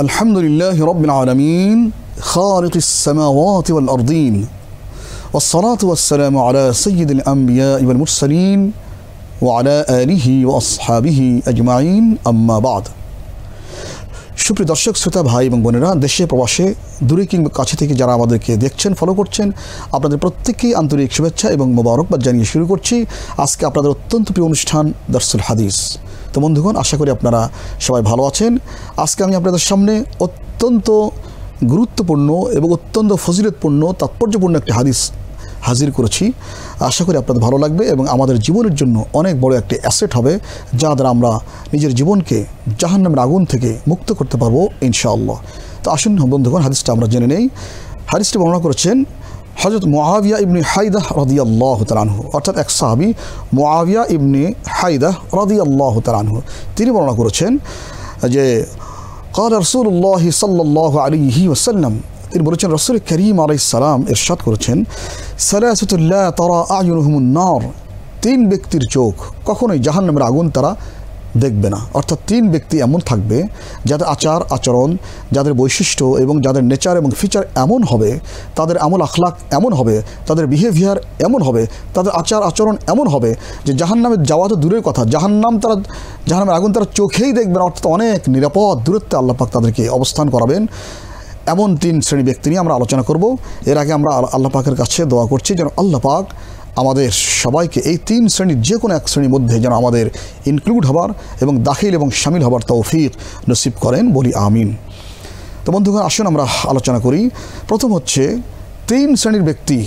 আলহামদুলিল্লাহি রাব্বিল আলামিন খালিকিস সামাওয়াতি ওয়াল আরদিন والصلاة والسلام على سيد الأنبياء والمرسلين وعلى آله وأصحابه أجمعين أما بعد সুপ্রিয় দর্শক শ্রোতা ভাই এবং বোনেরা, দেশে প্রবাসে দূরে কিংবা কাছে থেকে যারা আমাদেরকে দেখছেন, ফলো করছেন, আপনাদের প্রত্যেককেই আন্তরিক শুভেচ্ছা এবং মোবারকবাদ জানিয়ে শুরু করছি আজকে আপনাদের অত্যন্ত প্রিয় অনুষ্ঠান দরসুল হাদিস। তো বন্ধুগণ, আশা করি আপনারা সবাই ভালো আছেন। আজকে আমি আপনাদের সামনে অত্যন্ত গুরুত্বপূর্ণ এবং অত্যন্ত ফজিলতপূর্ণ তাৎপর্যপূর্ণ একটি হাদিস হাজির করেছি। আশা করি আপনাদের ভালো লাগবে এবং আমাদের জীবনের জন্য অনেক বড় একটি অ্যাসেট হবে, যা দ্বারা আমরা নিজের জীবনকে জাহান্নামের আগুন থেকে মুক্ত করতে পারবো ইনশাআল্লাহ। তো আসুন বন্ধুগণ, হাদিসটা আমরা জেনে নেই। হাদিসটি বর্ণনা করেছেন হযরত মুআবিয়া ইবনে হায়দাহ রাদিয়াল্লাহু তাআলা আনহু, অর্থাৎ এক সাহাবী মুআবিয়া ইবনে হায়দাহ রাদিয়াল্লাহু তাআলা আনহু। তিনি বর্ণনা করেছেন যে قال رسول الله صلى الله عليه وسلم, তিনি বলেছেন রাসূল করিম আলাইহিস সালাম ইরশাদ করেছেন, সালাসাতুল লা তারা আয়ুনুহুমুন নার, তিন ব্যক্তির চোখ কখনোই জাহান্নামের আগুন তারা দেখবে না। অর্থাৎ তিন ব্যক্তি এমন থাকবে যাদের আচার আচরণ, যাদের বৈশিষ্ট্য এবং যাদের নেচার এবং ফিচার এমন হবে, তাদের আমল আখলাক এমন হবে, তাদের বিহেভিয়ার এমন হবে, তাদের আচার আচরণ এমন হবে যে জাহান্নামে যাওয়া তো দূরের কথা, জাহান্নামের আগুন তারা চোখেই দেখবে না। অর্থাৎ অনেক নিরাপদ দূরত্বে আল্লাহ পাক তাদেরকে অবস্থান করাবেন। এমন তিন শ্রেণী ব্যক্তি নিয়ে আমরা আলোচনা করব। এর আগে আমরা আল্লাহ পাকের কাছে দোয়া করছি যেন আল্লাহ পাক আমাদের সবাইকে এই তিন শ্রেণীর যে কোনো এক শ্রেণীর মধ্যে যেন আমাদের ইনক্লুড হবার এবং দাখিল এবং শামিল হবার তৌফিক নসিব করেন, বলি আমিন। তো বন্ধুগণ, আসুন আমরা আলোচনা করি। প্রথম হচ্ছে তিন শ্রেণীর ব্যক্তি,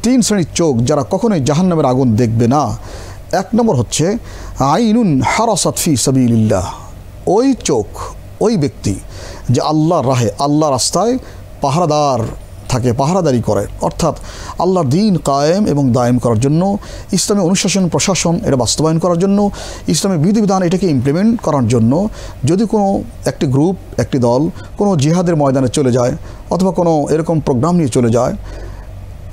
তিন শ্রেণীর চোখ যারা কখনোই জাহান্নামের আগুন দেখবে না। এক নম্বর হচ্ছে আইনুন হারাসাত ফি সাবিলিল্লাহ, ওই চোখ, ওই ব্যক্তি যে আল্লাহর রাহে, আল্লাহ রাস্তায় পাহারাদার থাকে, পাহারাদারি করে, অর্থাৎ আল্লাহর দ্বীন কায়েম এবং দায়েম করার জন্য, ইসলামী অনুশাসন প্রশাসন এটা বাস্তবায়ন করার জন্য, ইসলামী বিধিবিধান এটাকে ইমপ্লিমেন্ট করার জন্য যদি কোনো একটি গ্রুপ, একটি দল কোনো জিহাদের ময়দানে চলে যায় অথবা কোনো এরকম প্রোগ্রাম নিয়ে চলে যায়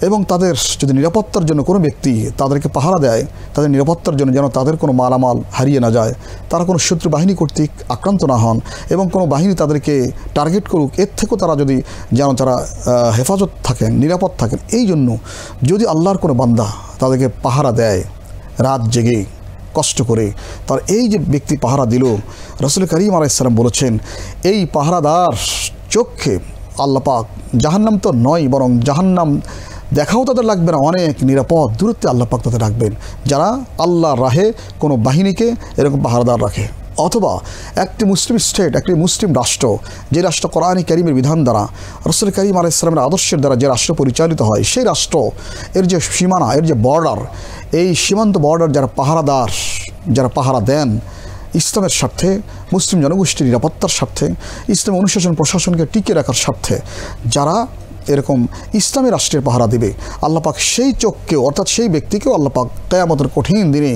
এবং তাদের যদি নিরাপত্তার জন্য কোনো ব্যক্তি তাদেরকে পাহারা দেয়, তাদের নিরাপত্তার জন্য যেন তাদের কোনো মালামাল হারিয়ে না যায়, তারা কোনো শত্রু বাহিনী কর্তৃক আক্রান্ত না হন এবং কোনো বাহিনী তাদেরকে টার্গেট করুক, এর থেকেও তারা যদি যেন তারা হেফাজত থাকেন, নিরাপদ থাকেন, এই জন্য যদি আল্লাহর কোনো বান্দা তাদেরকে পাহারা দেয় রাত জেগে কষ্ট করে, তার এই যে ব্যক্তি পাহারা দিল, রাসূল করিম আলাইহিস সালাম বলেছেন এই পাহারাদার চোখে আল্লাহ পাক জাহান্নাম তো নয়, বরং জাহান্নাম দেখাও তাদের লাগবে না, অনেক নিরাপদ দূরত্বে আল্লাহ পাক তাদের রাখবেন, যারা আল্লাহর রাহে কোনো বাহিনীকে এরকম পাহারাদার রাখে। অথবা একটি মুসলিম স্টেট, একটি মুসলিম রাষ্ট্র, যে রাষ্ট্র কোরআনে কারীমের বিধান দ্বারা, রাসূল করিম আলাইহিস সালামের আদর্শের দ্বারা যে রাষ্ট্র পরিচালিত হয়, সেই রাষ্ট্র এর যে সীমানা, এর যে বর্ডার, এই সীমান্ত বর্ডার যারা পাহারাদার, যারা পাহারা দেন ইসলামের স্বার্থে, মুসলিম জনগোষ্ঠীর নিরাপত্তার স্বার্থে, ইসলামী অনুশাসন প্রশাসনকে টিকিয়ে রাখার স্বার্থে যারা এরকম ইসলামী রাষ্ট্রের পাহারা দিবে, আল্লাহ পাক সেই চোখকেও, অর্থাৎ সেই ব্যক্তিকেও আল্লাহ পাক কিয়ামতের কঠিন দিনে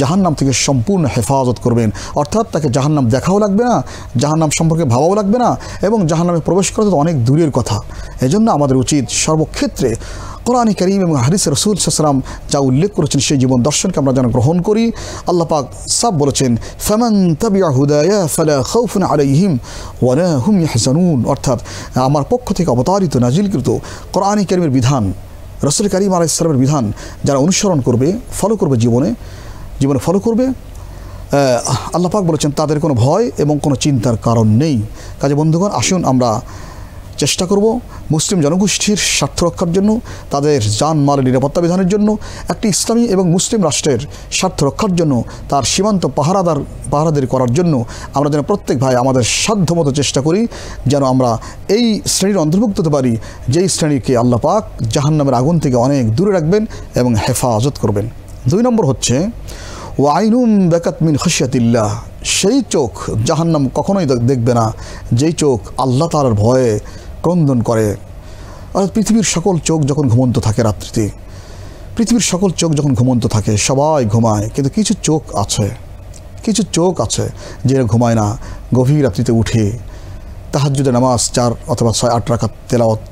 জাহান্নাম থেকে সম্পূর্ণ হেফাজত করবেন। অর্থাৎ তাকে জাহান্নাম দেখাও লাগবে না, জাহান্নাম সম্পর্কে ভাবাও লাগবে না এবং জাহান্নামে প্রবেশ করা তো অনেক দূরের কথা। এজন্য আমাদের উচিত সর্বক্ষেত্রে কোরআনে কারীম এবং হাদিসে রাসূল সাল্লাল্লাহু আলাইহি ওয়াসাল্লাম যা উল্লেখ করেছেন সেই জীবন দর্শনকে আমরা যেন গ্রহণ করি। আল্লাহ পাক সব বলেছেন, ফামান তাবিআ হুদায়া ফালা খাউফুন আলাইহিম ওয়ালা হুম ইয়াহজানুন, অর্থাৎ আমার পক্ষ থেকে অবতারিত নাজিলকৃত কোরআনে কারীমের বিধান, রাসূল করিম আলাইহিস সালামের বিধান যারা অনুসরণ করবে, ফলো করবে, জীবনে ফলো করবে, আল্লাহ পাক বলেছেন তাদের কোনো ভয় এবং কোনো চিন্তার কারণ নেই। কাজে বন্ধুগণ, আসুন আমরা চেষ্টা করব মুসলিম জনগোষ্ঠীর স্বার্থ রক্ষার জন্য, তাদের জানমালের নিরাপত্তা বিধানের জন্য, একটি ইসলামী এবং মুসলিম রাষ্ট্রের স্বার্থ রক্ষার জন্য, তার সীমান্ত পাহারাদারি করার জন্য আমরা যেন প্রত্যেক ভাই আমাদের সাধ্যমতো চেষ্টা করি যেন আমরা এই শ্রেণীর অন্তর্ভুক্ত হতে পারি, যেই শ্রেণীকে আল্লাহ পাক জাহান্নামের আগুন থেকে অনেক দূরে রাখবেন এবং হেফাজত করবেন। 2 নম্বর হচ্ছে ওয়াইনুম বাকাত মিন খাশিয়াতিল্লাহ, সেই চোখ জাহান্নাম কখনোই দেখবে না যেই চোখ আল্লাহ তাআলার ভয়ে ক্রন্দন করে। অর্থাৎ পৃথিবীর সকল চোখ যখন ঘুমন্ত থাকে রাত্রিতে, পৃথিবীর সকল চোখ যখন ঘুমন্ত থাকে, সবাই ঘুমায়, কিন্তু কিছু চোখ আছে যে ঘুমায় না, গভীর রাত্রিতে উঠে তাহাজ্জুদের নামাজ 4 অথবা 6-8 রাকাত তেলাওয়াত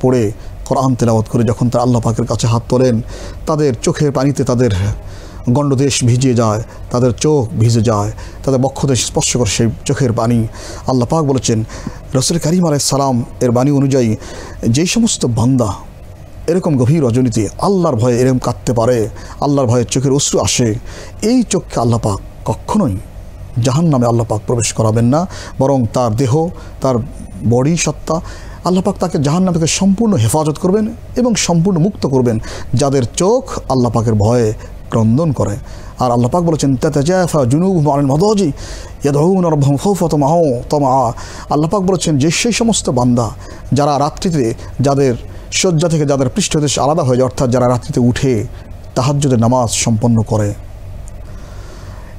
পড়ে, কোরআন তেলাওয়াত করে যখন তারা আল্লাহ পাকের কাছে হাত তোলেন, তাদের চোখের পানিতে তাদের গণ্ডদেশ ভিজিয়ে যায়, তাদের চোখ ভিজে যায়, তাদের বক্ষদেশ স্পর্শ করে সেই চোখের পানি। আল্লাহ পাক বলেছেন রাসূল কারীম আলাইহিস সালাম এর বাণী অনুযায়ী যেই সমস্ত বান্দা এরকম গভীর রজনীতে আল্লাহর ভয়ে এরকম কাঁদতে পারে, আল্লাহর ভয়ে চোখের অশ্রু আসে, এই চোখকে আল্লাহ পাক কখনোই জাহান্নামে আল্লাহ পাক প্রবেশ করাবেন না, বরং তার দেহ, তার বডি সত্তা আল্লাহ পাক তাকে জাহান্নাম থেকে সম্পূর্ণ হেফাজত করবেন এবং সম্পূর্ণ মুক্ত করবেন যাদের চোখ আল্লাহ পাকের ভয়ে ক্রন্দন করে। আর আল্লাহ পাক বলেছেন তাতাজাফা জুনুবুহুম আনিল মাদাজি ইয়াদউনা রাব্বাহুম খাওফাতাম ওয়া তামআ। আল্লাহ পাক বলেছেন যে সেই সমস্ত বান্দা যারা রাত্রিতে যাদের শয্যা থেকে যাদের পৃষ্ঠদেশ আলাদা হয়ে যায়, অর্থাৎ যারা রাত্রিতে উঠে তাহাজ্জুদের নামাজ সম্পন্ন করে,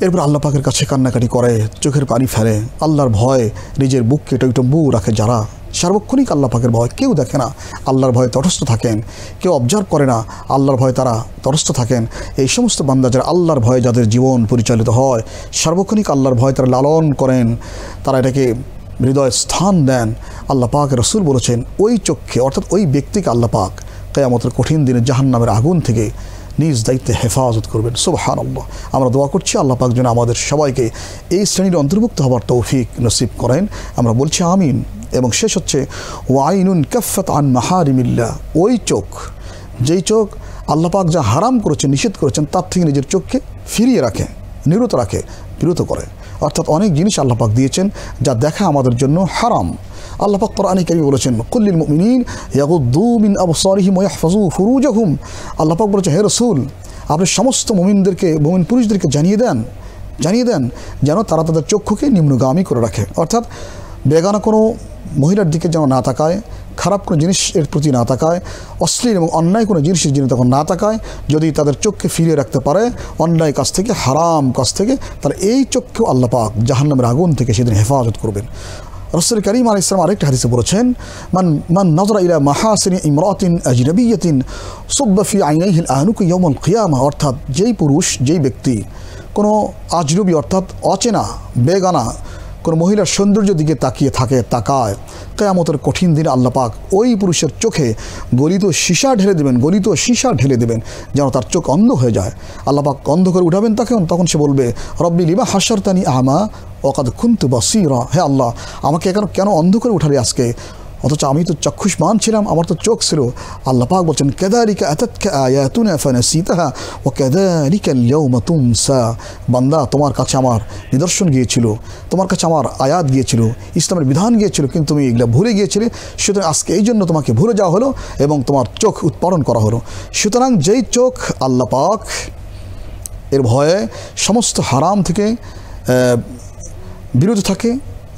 এরপর আল্লাহ পাকের কাছে কান্নাকাটি করে, চোখের পানি ফেলে, আল্লাহর ভয় নিজের বুককে টইটম্বু রাখে, যারা সার্বক্ষণিক আল্লাহ পাকের ভয়, কেউ দেখে না আল্লাহর ভয়ে তটস্থ থাকেন, কেউ অবজার্ভ করে না আল্লাহর ভয়ে তারা তটস্থ থাকেন, এই সমস্ত বান্দা যারা আল্লাহর ভয়ে যাদের জীবন পরিচালিত হয়, সার্বক্ষণিক আল্লাহর ভয় তারা লালন করেন, তারা এটাকে হৃদয়ে স্থান দেন, আল্লাহ পাক রাসূল বলেছেন ওই চোখকে অর্থাৎ ওই ব্যক্তিকে আল্লাহ পাক কিয়ামতের কঠিন দিনে জাহান্নামের আগুন থেকে নিজ দায়িত্বে হেফাজত করবেন। সুবহানাল্লাহ। আমরা দোয়া করছি আল্লাহ পাক যেন আমাদের সবাইকে এই শ্রেণীর অন্তর্ভুক্ত হওয়ার তৌফিক নসিব করেন, আমরা বলছি আমিন। এবং শেষ হচ্ছে ওয়াইনুন কাফাত আন মাহারিমিল্লাহ, ওই চোখ যেই চোখ আল্লাহ পাক যা হারাম করেছেন, নিষেধ করেছেন, তার থেকে নিজের চোখকে ফিরিয়ে রাখে, নিরত রাখে, বিরত করে। অর্থাৎ অনেক জিনিস আল্লাহ পাক দিয়েছেন যা দেখা আমাদের জন্য হারাম। আল্লাহ পাক কোরআনে কারীমে বলেছেন কুল্লিল মুমিনিন ইয়াগুদ্দু মিন আবসারিহিম ওয়া ইয়াহফাযু ফুরুজাহুম। আল্লাহ পাক বলেছেন হে রাসূল আপনি সমস্ত মুমিনদেরকে, মুমিন পুরুষদেরকে জানিয়ে দেন যেন তারা তাদের চক্ষুকে নিম্নগামী করে রাখে, অর্থাৎ বেগানা কোনো মহিলার দিকে যেন না তাকায়, খারাপ কোনো জিনিসের প্রতি না তাকায়, অশ্লীল এবং অন্যায় কোনো জিনিসের জন্য তখন না তাকায়। যদি তাদের চোখকে ফিরিয়ে রাখতে পারে অন্যায় কাজ থেকে, হারাম কাজ থেকে, তাহলে এই চোখকেও আল্লাহ পাক জাহান্নামের আগুন থেকে সেদিন হেফাজত করবেন। রাসূল কারীম আলাইহিস সালাম আরেকটা হাদিসে বলেছেন মান নাযরা ইলা মাহাসিনি ইমরাতিন আজনাবিয়াতিন সুব্বা ফি আইনাইহি আল-আনুক ইয়াউমাল কিয়ামা, অর্থাৎ যেই পুরুষ, যেই ব্যক্তি কোনো আজনবী অর্থাৎ অচেনা বেগানা কোনো মহিলার সৌন্দর্যের দিকে তাকায়, কিয়ামতের কঠিন দিনে আল্লাহ পাক ওই পুরুষের চোখে গলিত সীসা ঢেলে দেবেন যেন তার চোখ অন্ধ হয়ে যায়। আল্লাহ পাক অন্ধ করে উঠাবেন তখন সে বলবে রব্বি লিমা হাশারতানি আমা ওয়াকাদ কুনতু বাসীরা, হে আল্লাহ আমাকে কেন অন্ধ করে উঠালি আজকে, অথচ আমি তো চক্ষুষ্মান ছিলাম, আমার তো চোখ ছিল। আল্লাহ পাক বলছেন কাযালিকা আতাতকা আয়াতুনা ফানাসিতাহা ওয়া কাযালিকা আল-ইয়াওমা তুনসা। বান্দা তোমার কাছে আমার নিদর্শন গিয়েছিল, তোমার কাছে আমার আয়াত গিয়েছিল, ইসলামের বিধান গিয়েছিল, কিন্তু তুমি এগুলো ভুলে গিয়েছিলে, সুতরাং আজকে এই জন্য তোমাকে ভুলে যাওয়া হলো এবং তোমার চোখ উৎপাদন করা হলো। সুতরাং যেই চোখ আল্লাহ পাক এর ভয়ে সমস্ত হারাম থেকে বিরত থাকে,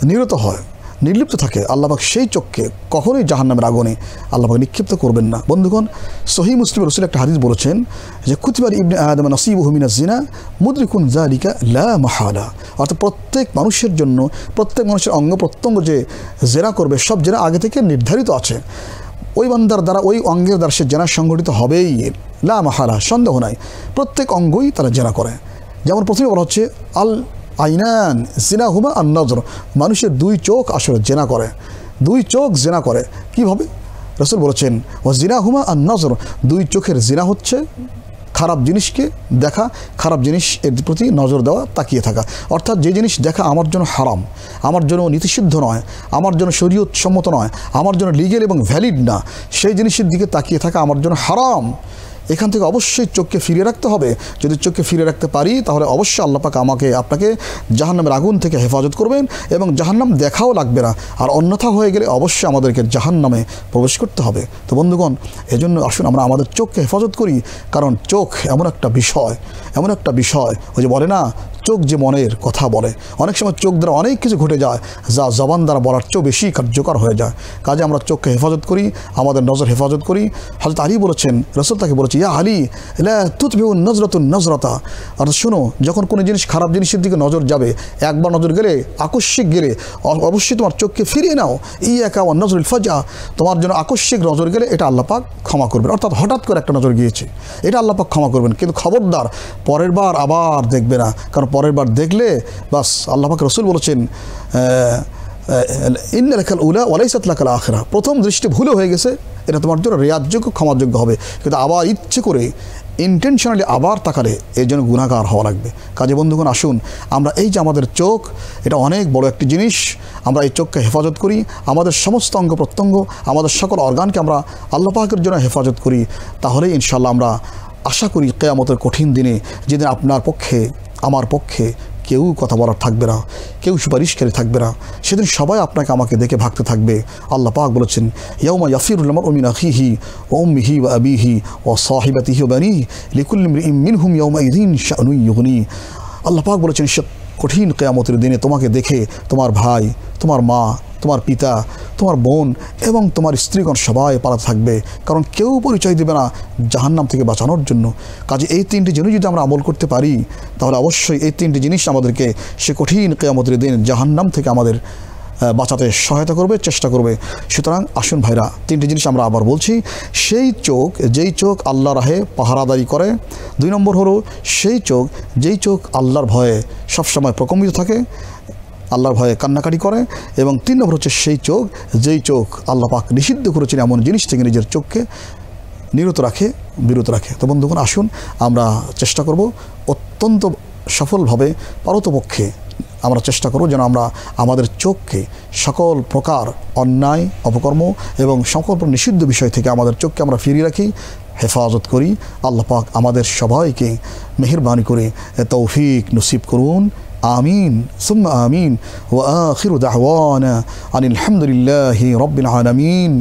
নিরত হয়, নির্লিপ্ত থাকে, আল্লাহ পাক সেই চোখকে কখনোই জাহান্নামের আগুনে আল্লাহ পাক নিক্ষিপ্ত করবেন না। বন্ধুগণ, সহিহ মুসলিম রাসূল একটা হাদিস বলেছেন যে কুতিবা ইবনে আদম নসিবুহু মিনাজ জিনা মুদরিকুন যালিকা লা মাহালা, অর্থাৎ প্রত্যেক মানুষের জন্য, প্রত্যেক মানুষের অঙ্গ প্রত্যঙ্গ যে জেনা করবে, সব জেনা আগে থেকে নির্ধারিত আছে। ওই বান্দার দ্বারা, ওই অঙ্গের দ্বারা সে জেনা সংঘটিত হবেই, লা মাহালা, সন্দেহ নাই। প্রত্যেক অঙ্গই তারা জেনা করে। যেমন প্রথমে বলা হচ্ছে আল আইনান জিনাহুমা আন নজর, মানুষের দুই চোখ আসলে জেনা করে, দুই চোখ জেনা করে। কীভাবে? রাসূল বলেছেন ও জিনাহুমা আন নজর, দুই চোখের জিনা হচ্ছে খারাপ জিনিসকে দেখা, খারাপ জিনিস এর প্রতি নজর দেওয়া, তাকিয়ে থাকা। অর্থাৎ যে জিনিস দেখা আমার জন্য হারাম, আমার জন্য নীতিসিদ্ধ নয়, আমার জন্য শরীয়ত সম্মত নয়, আমার জন্য লিগেল এবং ভ্যালিড না, সেই জিনিসের দিকে তাকিয়ে থাকা আমার জন্য হারাম। এখান থেকে অবশ্যই চোখকে ফিরিয়ে রাখতে হবে। যদি চোখকে ফিরিয়ে রাখতে পারি তাহলে অবশ্যই আল্লাহ পাক আমাকে, আপনাকে জাহান্নামের আগুন থেকে হেফাজত করবেন এবং জাহান্নাম দেখাও লাগবে না। আর অন্যথা হয়ে গেলে অবশ্যই আমাদেরকে জাহান্নামে প্রবেশ করতে হবে। তো বন্ধুগণ, এজন্য আসুন আমরা আমাদের চোখকে হেফাজত করি, কারণ চোখ এমন একটা বিষয়, ওই যে বলে না চোখ যে মনের কথা বলে, অনেক সময় চোখ দ্বারা অনেক কিছু ঘটে যায় যা জবান দ্বারা বলার চেয়েও বেশি কার্যকর হয়ে যায়। কাজে আমরা চোখকে হেফাজত করি, আমাদের নজর হেফাজত করি। হযরত আলী বলেছেন, রাসূল তাকে বলেছে ইয়া আলী লা তুতবিউন নজরাতুন নজরাতা, অর্থাৎ শোনো, যখন কোনো জিনিস খারাপ জিনিসের দিকে নজর যাবে, একবার নজর গেলে, আকস্মিক গেলে, অবশ্যই তোমার চোখকে ফিরিয়ে নাও। ইয়াকা ওয়ান নজরুল ফাজা, তোমার জন্য আকস্মিক নজর গেলে এটা আল্লাহ পাক ক্ষমা করবেন, অর্থাৎ হঠাৎ করে একটা নজর গিয়েছে, এটা আল্লাহ পাক ক্ষমা করবেন, কিন্তু খবরদার পরের বার আবার দেখবে না, কারণ পরের বার দেখলে বাস, আল্লাহ পাক রাসূল বলেছেন ইন্না লাকাল উলা ওয়া লাইসাত লাকাল আখিরা, প্রথম দৃষ্টি ভুলও হয়ে গেছে, এটা তোমার জন্য রেয়াতযোগ্য ক্ষমাযোগ্য হবে, কিন্তু আবার ইচ্ছে করে ইন্টেনশনালি আবার তাকালে এর জন্য গুনাহগার হওয়া লাগবে। কাজে বন্ধুগণ আসুন আমরা এই যে আমাদের চোখ, এটা অনেক বড় একটি জিনিস, আমরা এই চোখকে হেফাজত করি, আমাদের সমস্ত অঙ্গ প্রত্যঙ্গ, আমাদের সকল অর্গানকে আমরা আল্লাহ পাকের জন্য হেফাজত করি, তাহলেই ইনশাআল্লাহ আমরা আশা করি কিয়ামতের কঠিন দিনে, যেদিন আপনার পক্ষে আমার পক্ষে কেউ কথা বলার থাকবে না, কেউ সুপারিশকারী থাকবে না, সেদিন সবাই আপনাকে আমাকে দেখে ভাগতে থাকবে। আল্লাহ পাক বলেছেন ইয়াউমা ইয়াফিরুল মারউ মিন আখিহি ওয়া উম্মিহি ওয়া আবিহি ওয়া সাহিবাতিহি ওয়া বানিহি লিকুল্লি ইমরিইন মিনহুম ইয়াউমাইযিন শা'নুন ইউগনি। আল্লাহ পাক বলেছেন সে কঠিন কিয়ামতের দিনে তোমাকে দেখে তোমার ভাই, তোমার মা, তোমার পিতা, তোমার বোন এবং তোমার স্ত্রীগণ সবাই পালাতে থাকবে, কারণ কেউ পরিচয় দেবে না জাহান্নাম থেকে বাঁচানোর জন্য। কাজে এই তিনটি জিনিস যদি আমরা আমল করতে পারি, তাহলে অবশ্যই এই তিনটি জিনিস আমাদেরকে সে কঠিন কিয়ামতের দিন জাহান্নাম থেকে আমাদের বাঁচাতে সহায়তা করবে, চেষ্টা করবে। সুতরাং আসুন ভাইরা, তিনটি জিনিস আমরা আবার বলছি। সেই চোখ যেই চোখ আল্লাহ রাহে পাহারাদারি করে, 2 নম্বর হলো সেই চোখ যেই চোখ আল্লাহর ভয়ে সবসময় প্রকম্পিত থাকে, আল্লাহর ভয়ে কান্নাকাটি করে, এবং 3 নম্বর হচ্ছে সেই চোখ যেই চোখ আল্লাহ পাক নিষিদ্ধ করেছেন এমন জিনিস থেকে নিজের চোখকে বিরত রাখে। তো বন্ধুগণ আসুন আমরা চেষ্টা করব অত্যন্ত সফলভাবে, পারতপক্ষে আমরা চেষ্টা করব যেন আমরা আমাদের চোখকে সকল প্রকার অন্যায় অপকর্ম এবং সকল নিষিদ্ধ বিষয় থেকে আমাদের চোখকে আমরা ফিরিয়ে রাখি, হেফাজত করি। আল্লাহ পাক আমাদের সবাইকে মেহেরবানি করে তৌফিক নসিব করুন। آمين ثم آمين وآخر دعوانا أن الحمد لله رب العالمين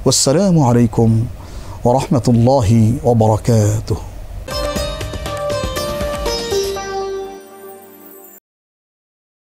والسلام عليكم ورحمة الله وبركاته.